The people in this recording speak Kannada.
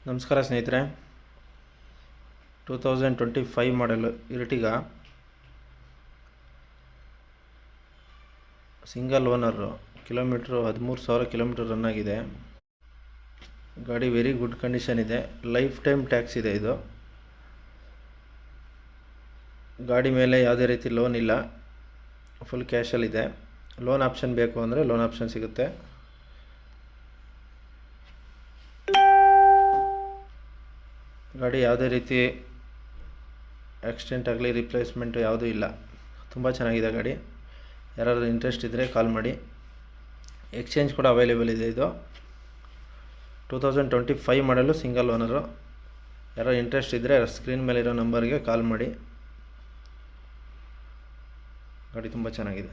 ನಮಸ್ಕಾರ ಸ್ನೇಹಿತರೆ, 2025 model Ertiga single owner, kilometre 13,000 kilometre run ಆಗಿದೆ. ಗಾಡಿ ವೆರಿ ಗುಡ್ ಕಂಡೀಷನ್ ಇದೆ. ಲೈಫ್ ಟೈಮ್ ಟ್ಯಾಕ್ಸ್ ಇದೆ. ಇದು ಗಾಡಿ ಮೇಲೆ ಯಾವುದೇ ರೀತಿ ಲೋನ್ ಇಲ್ಲ, ಫುಲ್ ಕ್ಯಾಶಲ್ಲಿದೆ. ಲೋನ್ ಆಪ್ಷನ್ ಬೇಕು ಅಂದರೆ ಲೋನ್ ಆಪ್ಷನ್ ಸಿಗುತ್ತೆ. ಗಾಡಿ ಯಾವುದೇ ರೀತಿ ಆಕ್ಸಿಡೆಂಟ್ ಆಗಲಿ ರಿಪ್ಲೇಸ್ಮೆಂಟು ಯಾವುದೂ ಇಲ್ಲ. ತುಂಬ ಚೆನ್ನಾಗಿದೆ ಗಾಡಿ. ಯಾರಾದರೂ ಇಂಟ್ರೆಸ್ಟ್ ಇದ್ದರೆ ಕಾಲ್ ಮಾಡಿ. ಎಕ್ಸ್ಚೇಂಜ್ ಕೂಡ ಅವೈಲೇಬಲ್ ಇದೆ. ಇದು 2025 ಮಾಡಲು ಸಿಂಗಲ್ ಓನರು. ಯಾರೋ ಇಂಟ್ರೆಸ್ಟ್ ಇದ್ದರೆ ಸ್ಕ್ರೀನ್ ಮೇಲಿರೋ ನಂಬರ್ಗೆ ಕಾಲ್ ಮಾಡಿ. ಗಾಡಿ ತುಂಬ ಚೆನ್ನಾಗಿದೆ.